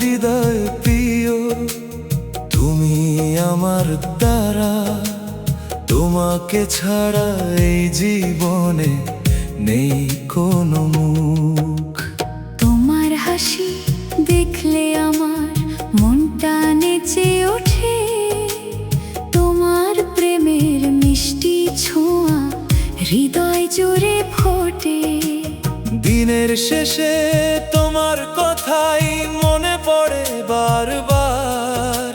হৃদয় প্রিয়, তুমি আমার তারা, তোমাকে ছাড়া এই জীবনে নেই কোনো মুখ। তোমার হাসি দেখলে আমার মনটা নেচে ওঠে, তোমার প্রেমের মিষ্টি ছোঁয়া হৃদয় জুড়ে ফোটে। দিনের শেষে তোমার কথাই মনে পড়ে বারবার,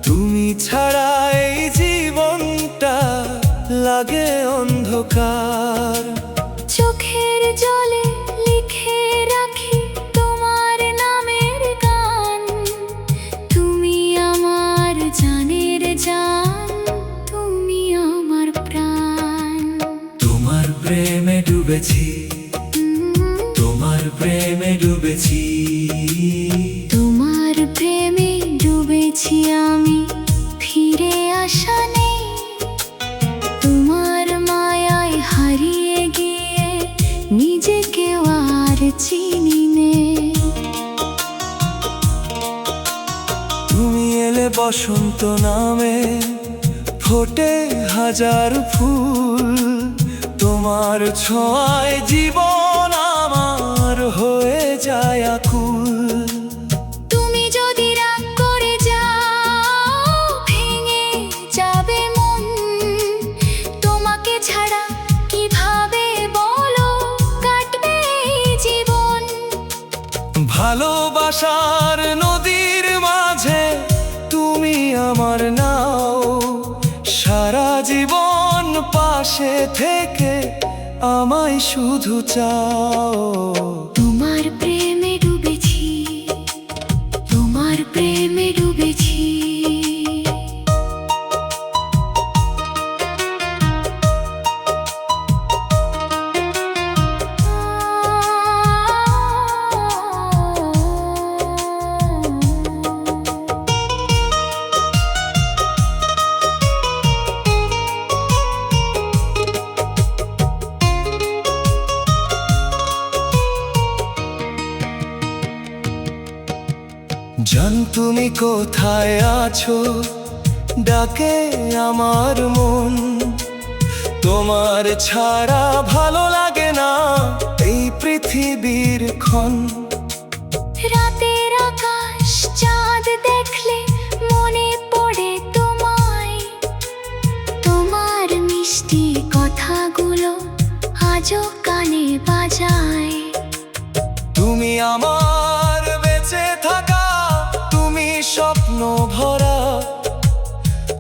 তুমি ছাড়া এই জীবনটা লাগে অন্ধকার। চোখের জলে লিখে রাখি তোমার নামের গান, তুমি আমার জানের জান, তুমি আমার প্রাণ। তোমার প্রেমে ডুবেছি, তোমার প্রেমে ডুবেছি, তোমার প্রেমে ডুবেছি আমি, ফিরে আসা নেই। তোমার মায়ায় হারিয়ে গিয়ে নিজেকে আর চিনি নে। তুমি এলে বসন্ত নামে ফোটে হাজার ফুল, তোমার ছোঁয়ায় জীবন আমার হয়ে যায় আকুল। তুমি যদি রাগ করে যাও ভেঙে যাবে মন, তোমাকে ছাড়া কিভাবে বলো কাটবে এই জীবন। ভালোবাসার নদীর মাঝে তুমি আমার নাও, সারা জীবন পাশে থেকে আমায় শুধু চাও। তোমার প্রেমে ডুবেছি, তোমার প্রেমে ডুবেছি। জান তুমি কোথায় আছো, ডাকে আমার মন, তোমার ছাড়া ভালো লাগে না এই পৃথিবীর ক্ষণ। রাতের আকাশ চাঁদ দেখলে মনে পড়ে তোমায়, তোমার মিষ্টি কথাগুলো আজও কানে বাজায়। তুমি আমার বেঁচে থাকা, তুমি স্বপ্ন ভরা,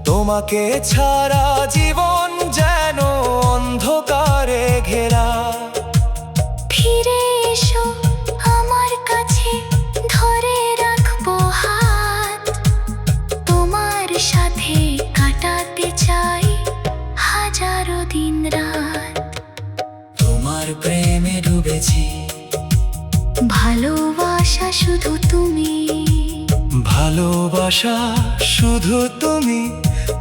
তোমাকে ছাড়া জীবন যেন অন্ধকারে ঘেরা। ফিরে এসো আমার কাছে, ধরে রাখবো হাত, তোমার সাথে কাটাতে চাই হাজারো দিন রাত। তোমার প্রেমে ডুবেছি, ভালোবাসা শুধু তুমি, ভালোবাসা শুধু তুমি,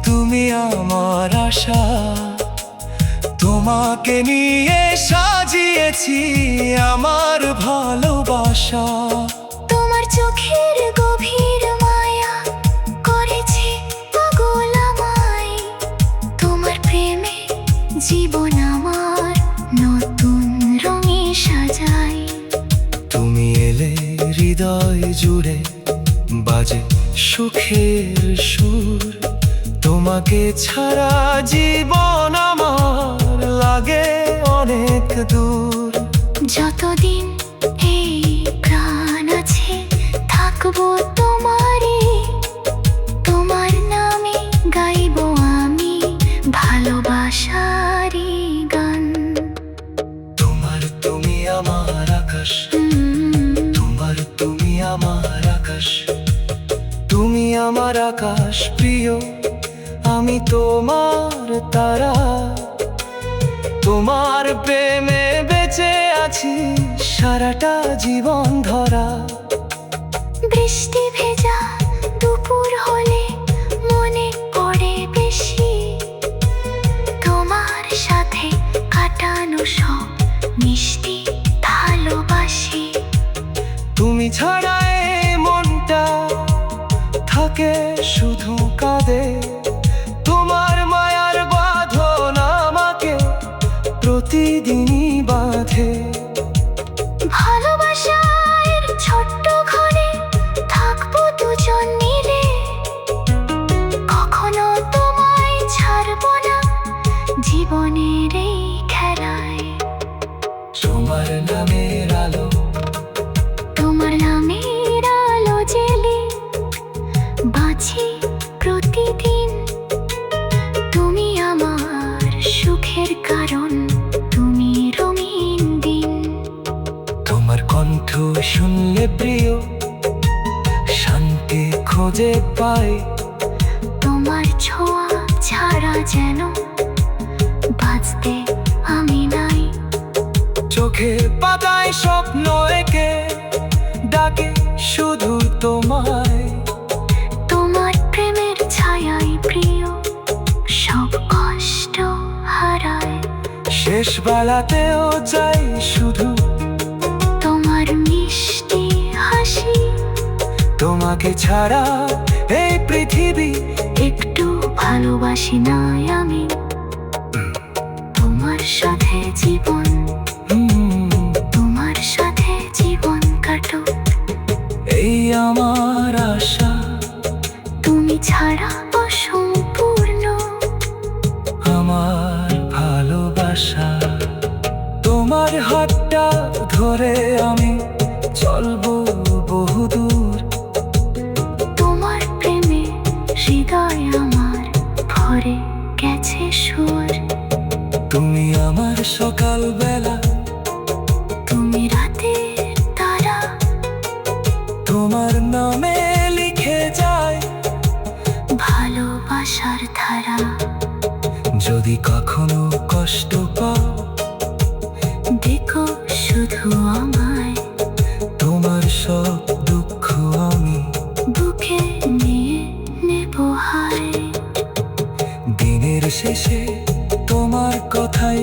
তুমি আমার আশা। তোমাকে নিয়ে সাজিয়েছি আমার ভালোবাসা। তোমার চোখের গভীর মায়া করেছে পাগল আমায়, তোমার প্রেমে জীবন আমার নতুন রঙে সাজায়। তুমি এলে হৃদয় জুড়ে বাজে সুখের সুর, তোমাকে ছাড়া জীবন আমার লাগে অনেক দূর। যতদিন এই প্রাণ আছে থাকবো তোমারই, তোমার নামে গাইবো আমি ভালোবাসারই গান। তোমার তুমি আমার আকাশ, তোমার তুমি আমার আকাশ, তুমি আমার আকাশ প্রিয়, আমি তোমার তারা। তোমার প্রেমে বেঁচে আছি সারাটা জীবন ধরা। বৃষ্টি ভেজা দুপুর হলে মনে পড়ে বেশি তোমার সাথে কাটানো সব মিষ্টি ভালোবাসি। তুমি ছাড়া এই মনটা থাকে শুধু কাঁদে। তোমার মায়ার বাঁধন আমাকে প্রতিদিনই বাঁধে। ভালোবাসার ছোট্ট ঘরে থাকবো দুজন মিলে, কখনো তোমায় ছাড়বো না জীবনের এই খেলায়। তোমার নামের আলো, তোমার নামের আলো জেলে বাঁচি প্রতিদিন। তুমি আমার সুখের কারণ, তুমি রঙিন দিন। তোমার কণ্ঠ শুনলে প্রিয় শান্তি খুঁজে পাই। তোমার ছোঁয়া ছাড়া যেন বাঁচতে আমি নাই। চোখের পাতায় স্বপ্ন এঁকে ডাকে শুধু তোমায়। তোমার প্রেমের ছায়াই প্রিয় সব কষ্ট হারায়। শেষ বেলাতেও চাই শুধু তোমার মিষ্টি হাসি। তোমাকে ছাড়া এই পৃথিবী একটু ভালোবাসি না আমি তোমার সাথে জীবন। তোমার সাথে জীবন কাটুক এই আমার আশা। তুমি ছাড়া অসম্পূর্ণ আমার ভালোবাসা। তোমার হাতটা ধরে আমি চলবো বহুদূর। তোমার প্রেমে হৃদয় আমার ভরে গেছে সুর। তুমি আমার সকাল বেলা, তুমি রাতের তারা। তোমার নামে লিখে যায় ভালোবাসার ধারা। যদি কখনো কষ্ট পাও দেখো শুধু আমায়, তোমার সব দুঃখ আমি বুকে নিয়ে নেব হায়। দিনের শেষে তোমার কথাই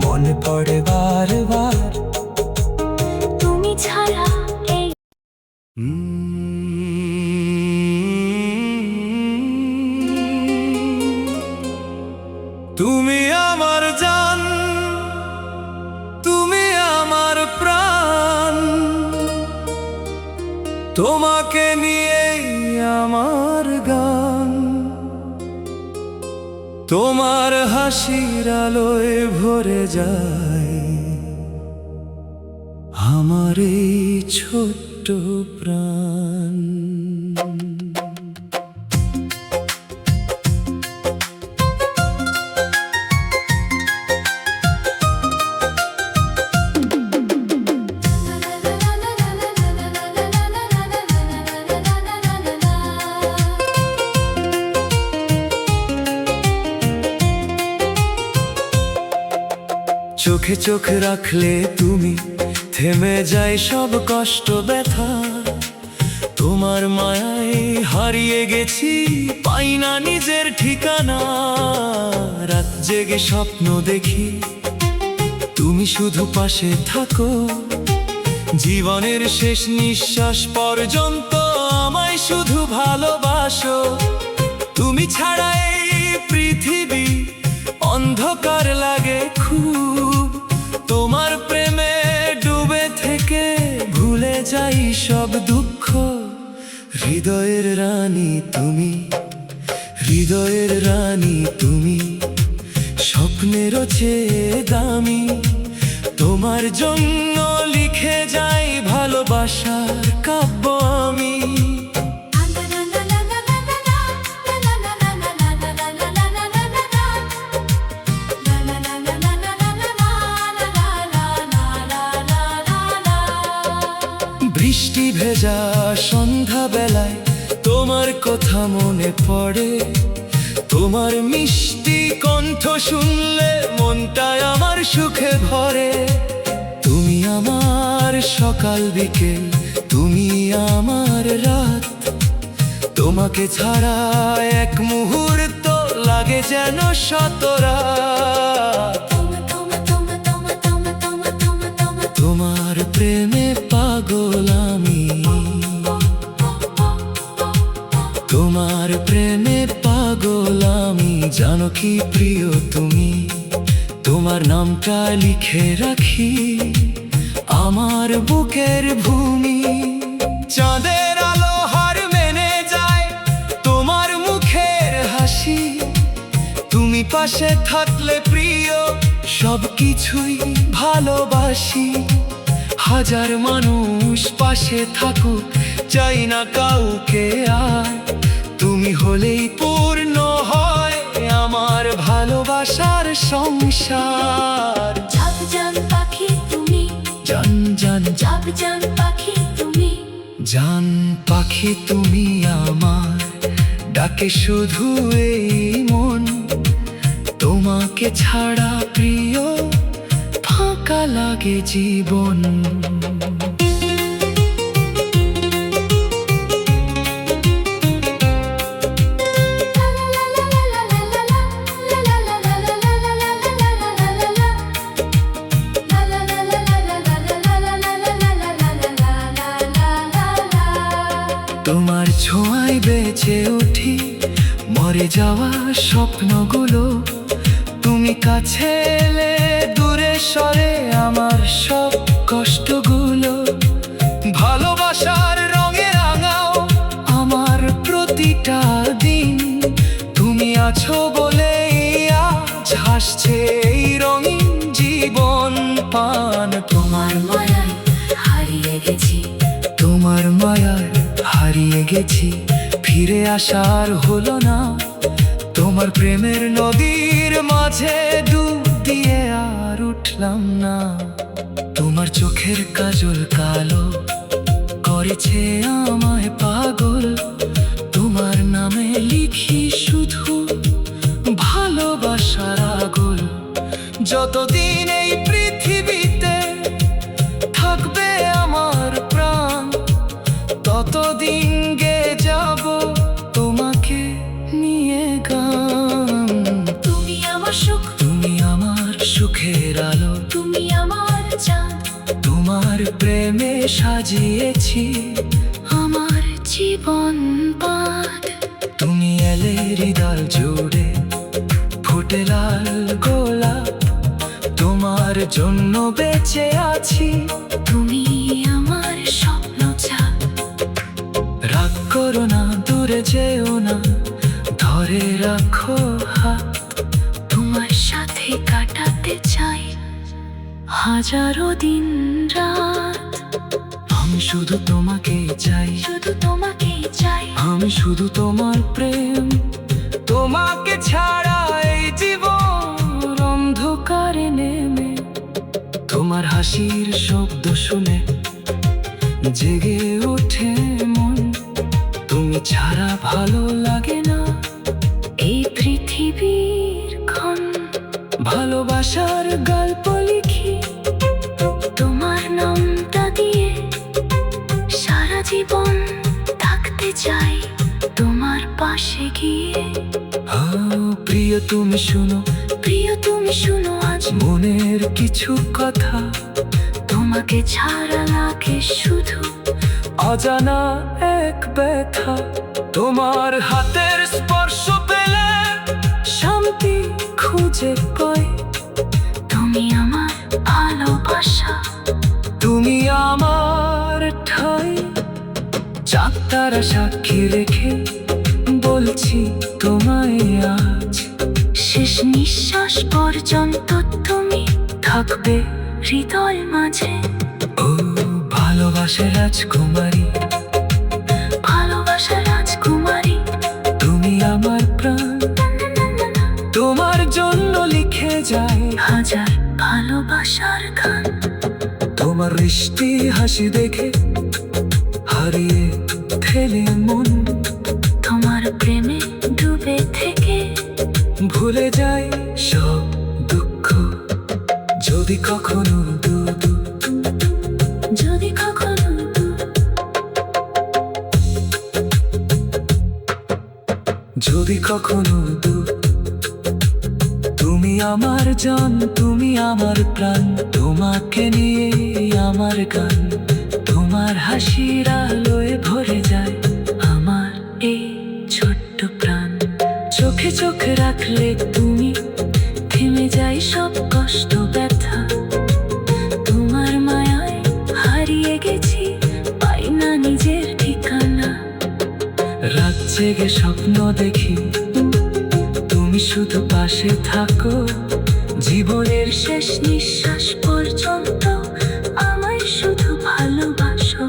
মনে পড়ে বারবার। তুমি ছাড়া এই তুমি আমার জান, তুমি আমার প্রাণ। তোমাকে নিয়ে আমার গান। তোমার হাসির আলোয় ভরে যায় আমার এই ছোট্ট প্রাণ। চোখে চোখ রাখলে তুমি থেমে যায় সব কষ্ট ব্যথা। তোমার মায়ায় হারিয়ে গেছি, পাই না নিজের ঠিকানা। রাত জেগে স্বপ্ন দেখি তুমি শুধু পাশে থাকো। জীবনের শেষ নিঃশ্বাস পর্যন্ত আমায় শুধু ভালোবাসো। তুমি ছাড়া এই পৃথিবী অন্ধকার লাগে খুব। তোমার প্রেমে ডুবে থেকে ভুলে যাই সব দুঃখ। হৃদয়ের রানী তুমি, হৃদয়ের রানী তুমি, স্বপ্নেরও চেয়ে দামি। তোমার জন্য লিখে যাই ভালোবাসার কাব্য আমি। বৃষ্টি ভেজা সন্ধ্যা বেলায় তোমার কথা মনে পড়ে, তোমার মিষ্টি কণ্ঠ শুনলে মনটায় আমার সুখে ভরে। তুমি আমার সকাল বিকেল, তুমি আমার রাত, তোমাকে ছাড়া এক মুহূর্ত লাগে যেন শতরাত। তোমার প্রেমে পাগল আমি, তোমার প্রেমে পাগল আমি। জানো কি প্রিয় তুমি, তোমার নামটা লিখে রাখি আমার বুকের ভূমি। চাঁদের আলো হার মেনে যায় তোমার মুখের হাসি। তুমি পাশে থাকলে প্রিয় সব কিছুই ভালোবাসি। হাজার মানুষ পাশে থাকুক, চাই না কাউকে আর। তুমি হলেই পূর্ণ হয় আমার ভালোবাসার সংসার। জাগ জান পাখি তুমি, জান জান জাগ জান পাখি তুমি, জান পাখি তুমি আমার, ডাকে শুধু এই মন। তোমাকে ছাড়া প্রিয় ফাঁকা লাগে জীবন। তোমার ছোঁয়ায় বেঁচে উঠি, মরে যাওয়া স্বপ্নগুলো। তুমি কাছে এলে দূরে সরে আমার সব কষ্টগুলো। ভালোবাসার রঙে রাঙাও আমার প্রতিটা দিন। তুমি আছো বলেই আজ হাসছে এই রঙিন জীবন পান। তোমার মায়ায় হারিয়ে গেছি, তোমার মায়ায় হারিয়ে গেছি, ফিরে আসার হলো না। তোমার প্রেমের নদীর মাঝে ডুব দিয়ে আর উঠলাম না। তোমার চোখের কাজল কালো করেছে আমায় পাগল। তোমার নামে লিখি শুধু ভালোবাসার আগল। যতদিন এই পৃথিবীতে থাকবে আমার প্রাণ, ততদিন গে যাব তোমাকে নিয়ে গান। তুমি আমার সুখ, তুমি আমার সুখের আলো, তুমি আমার চাঁদ, তোমার প্রেমে সাজিয়েছি আমার জীবন পাদ। তুমি এলে হৃদয় জুড়ে ফুটে লাল গোলাপ। তোমার জন্য বেঁচে আছি, তুমি আমার স্বপ্ন চাঁদ। রাগ করো না, দূরে যেও না, ধরে রাখো হাত। তোমার সাথে কাটাতে চাই হাজারো দিন রাত। আমি শুধু তোমাকে চাই, শুধু তোমাকেই চাই, আমি শুধু তোমার প্রেম। তোমাকে ছাড়া এই জীবন অন্ধকারে নেমে। তোমার হাসির শব্দ শুনে জেগে ওঠে মন। তুমি ছাড়া ভালো লাগে না এই পৃথিবীর ক্ষণ। ভালোবাসার গল্প লিখি তোমার নামটা দিয়ে, সারা জীবন থাকতে চাই তোমার পাশে গিয়ে। প্রিয় তুমি শুনো, প্রিয় তুমি শুনো আজ মনের কিছু কথা। তোমাকে ছাড়া লাগে শুধু অজানা এক ব্যথা। তোমার হাতের স্পর্শ পেলে শান্তি খুঁজে পাই। তুমি আমার ভালোবাসা, তুমি আমার ঠাই। চাঁদ তারা সাক্ষী রেখে বলছি তোমায় আজ। শেষ নিঃশ্বাস পর্যন্ত তুমি থাকবে হৃদয় মাঝে। ও ভালোবাসে রাজকুমারী, ভালোবাসা রাজকুমারী, তুমি আমার প্রাণ। তোমার জন্য লিখে যায় হাজার ভালোবাসার গান। তোমার মিষ্টি হাসি দেখে হারিয়ে ফেলে মন। ভুলে যাই সব দুঃখ যদি কখনো যদি কখনো যদি কখনো তুমি আমার জান, তুমি আমার প্রাণ, তোমাকে নিয়ে আমার গান। তোমার হাসির আলোয় ভরে যায় আমার এই ছোট্ট প্রাণ। চোখে চোখে রাখলে তুমি, থেমে যায় সব কষ্ট ব্যথা। তোমার মায়ায় হারিয়ে গেছি, পাই না নিজের ঠিকানা। রাত জেগে স্বপ্ন দেখি, তুমি শুধু পাশে থাকো। জীবনের শেষ নিঃশ্বাস পর্যন্ত আমায় শুধু ভালোবাসো।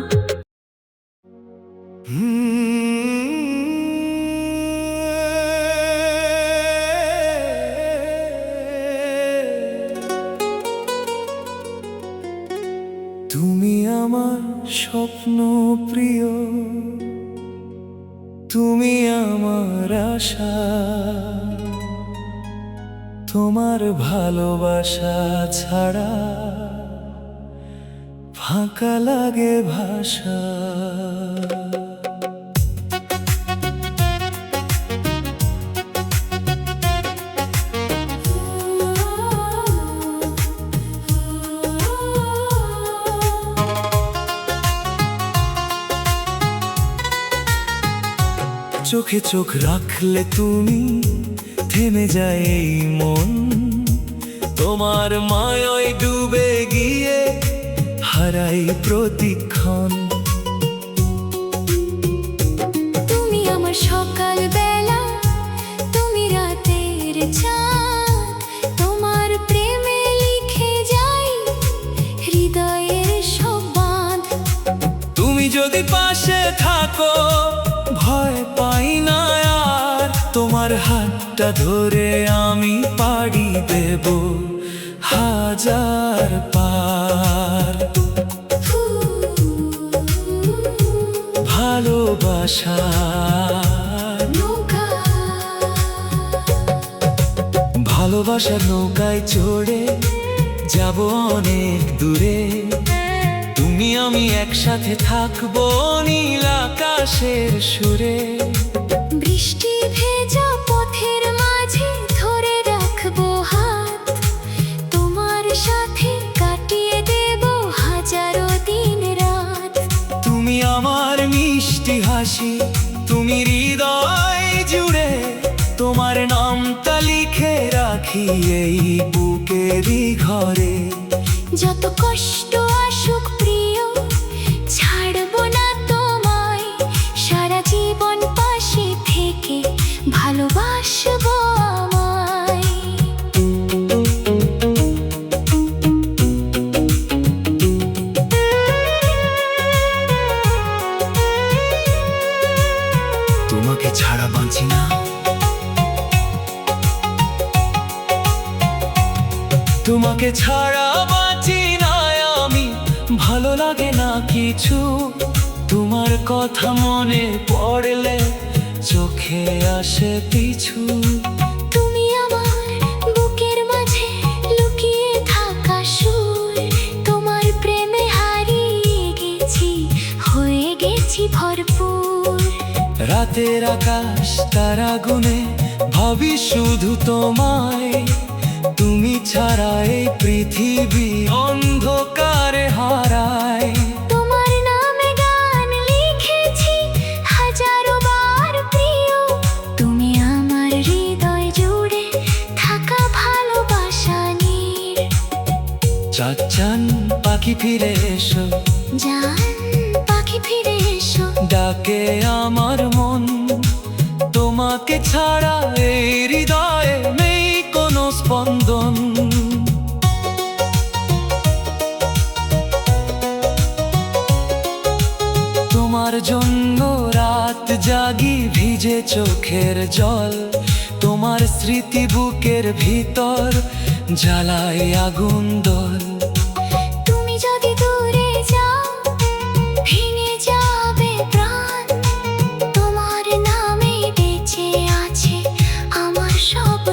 তুমি আমার স্বপ্ন প্রিয়, তুমি আমার আশা। তোমার ভালোবাসা ছাড়া ফাঁকা লাগে ভাষা। চোখে চোখ রাখলে তুমি, থেমে যায় এই মন। তোমার মায়ায় ডুবে গিয়ে হারাই প্রতিক্ষণ। তুমি আমার সকাল বেলা, তুমি রাতের চাঁদ। তোমার প্রেমে লিখে যাই হৃদয়ের সব বাঁধ। তুমি যদি পাশে থাকো, ভয় পাই না আর। তোমার হাতটা ধরে আমি পাড়ি দেব হাজার পার। ভালোবাসা নৌকা, ভালোবাসার নৌকায় চড়ে যাব অনেক দূরে। তুমি আমি একসাথে থাকবো নীল আকাশের সুরে। বৃষ্টি ভেজা পথের মাঝে ধরে রাখবো হাত। তোমার সাথে কাটিয়ে দেব হাজারো দিন রাত। তুমি আমার মিষ্টি হাসি, তুমি হৃদয় জুড়ে। তোমার নামটা লিখে রাখি এই বুকেরই ঘরে। যত কষ্ট আসুক প্রিয়, ছাড়বো না তোমায়। সারা জীবন পাশে থেকে ভালোবাসবো আমায়। তোমাকে ছাড়া বাঁচি না, তোমাকে ছাড়া বাঁচি না আমি। ভালো লাগে না কিছু, তোমার কথা মনে পড়লে চোখে আসে পিছু। তুমি আমার বুকের মাঝে লুকিয়ে থাকা সুর। তোমার প্রেমে হারিয়ে গেছি, হয়ে গেছি ভরপুর। রাতের আকাশ তারা গুনে ভাবি শুধু তোমায়। তুমি ছাড়া এই পৃথিবী অন্ধকারে হারায়। তোমার নামে গান লিখেছি হাজারো বার প্রিয়। তুমি আমার হৃদয় জুড়ে থাকা ভালোবাসা নীর। চাঁদ চান পাখি ফিরে এসো, জান পাখি ফিরে এসো। ডাকে আমার মন। তোমাকে ছাড়া এই হৃদয়ে নেই কোনো স্পন্দন। তোমার জন্য রাত জাগি ভিজে চোখের জল। তোমার স্মৃতি বুকের ভিতর জ্বালায় আগুন দল। তুমি যদি দূরে যাও, ভেঙে যাবে প্রাণ। তোমার নামে বেঁচে আছে আমার সব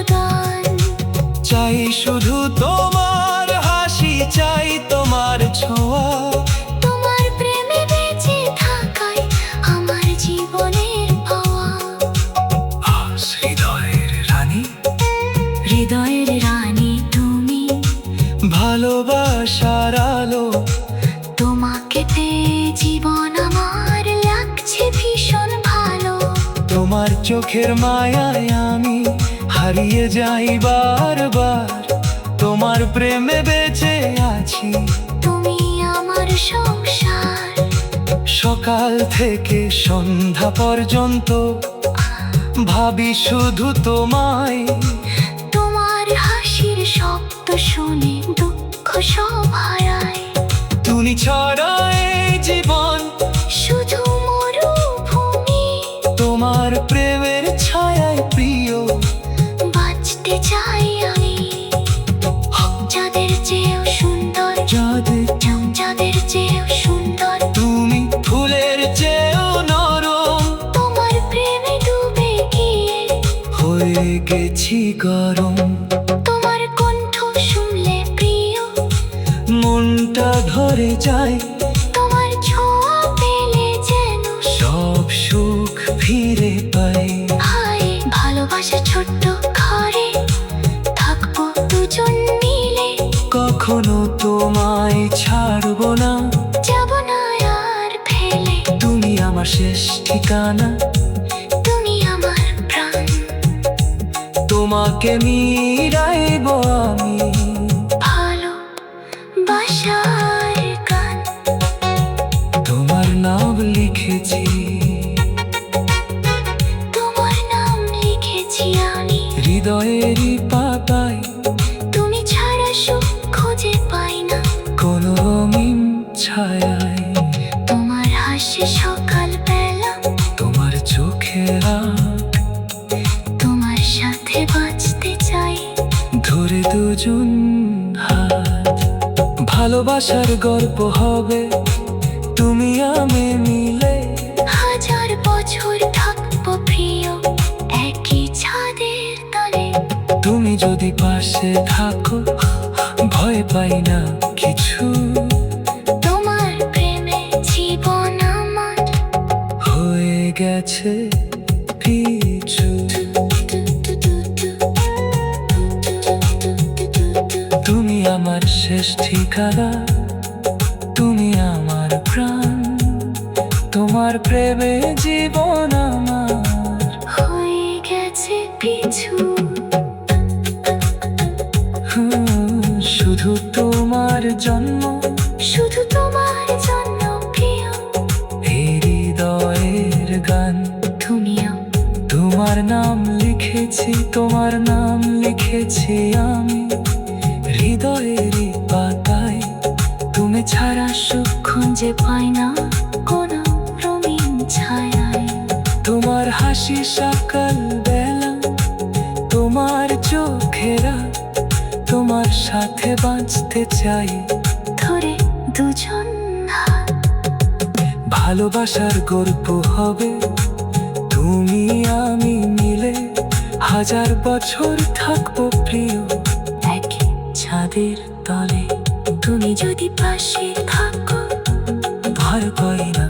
চোখের মায়ায় আমি হারিয়ে যাই বারবার, তোমার প্রেমে বেঁচে আছি। তুমি আমার সংসার, সকাল থেকে সন্ধ্যা পর্যন্ত ভাবি শুধু তোমায়। তোমার হাসির শব্দ শুনে দুঃখ সব হারায়। তুমি ছাড়া এই জীবন শুধু মরুভূমি, তোমার প্রেমের ছায়ায় প্রিয় বাঁচতে চাই আমি। যাদের চেয়েও সুন্দর, যাদের যাদের চেয়েও সুন্দর, তুমি ফুলের চেয়েও নরম, তোমার প্রেমে ডুবে গিয়ে হয়ে গেছি গরম। তোমার কণ্ঠ শুনলে প্রিয় মনটা ধরে যায়, তোমার ছোঁয়া পেলে যেন সব সুখ ফিরে পাই। হায় ভালোবাসা ছোট্ট ঘরে থাকবো দুজন মিলে, কখনো তোমায় ছাড়বো না, যাব না আর ফেলে। তুমি আমার শেষ ঠিকানা, তুমি আমার প্রাণ, তোমাকে মিরাইব আমি। ভালোবাসার গান তোমার নাম লিখেছি, তোমার নাম লিখেছি আমি হৃদয়েরই পাতায়। তুমি ছাড়া সুখ খুঁজে পাই না কোনো রঙিন ছায়ায়, তোমার হাসি সকাল বেলা, তোমার চোখের আঁখ তোমার সাথে বাঁচতে চাই। ধরে দুজন হাত, ভালোবাসার গল্প হবে তুমি আমি মিলে। হাজার বছর থাকবো প্রিয় একই ছাদের তলে। তুমি যদি পাশে থাকো ভয় পাই না কিছু, তোমার প্রেমে জীবন আমার হয়ে গেছে পিছু। তুমি আমার শেষ ঠিকানা, তুমি আমার প্রাণ, তোমার প্রেমে জীবন আমার হয়ে গেছে পিছু। শুধু তোমার জন্ম, শুধু তোমার জন্য প্রিয় এই হৃদয়ের গান। তুমিও তোমার নাম লিখেছি, তোমার নাম লিখেছি আমি হৃদয়েরই পাতায়। তুমি ছাড়া সুখ খুঁজে পাই না কোনো রঙিন ছায়ায়। তোমার হাসি সকাল বেলা, তোমার চোখেরা, তোমার সাথে বাঁচতে চাই। ধরে দুজন হাত, ভালোবাসার গল্প হবে তুমি আমি মিলে। হাজার বছর থাকবো প্রিয় একই ছাদের তলে। তুমি যদি পাশে থাকো ভয় পাই না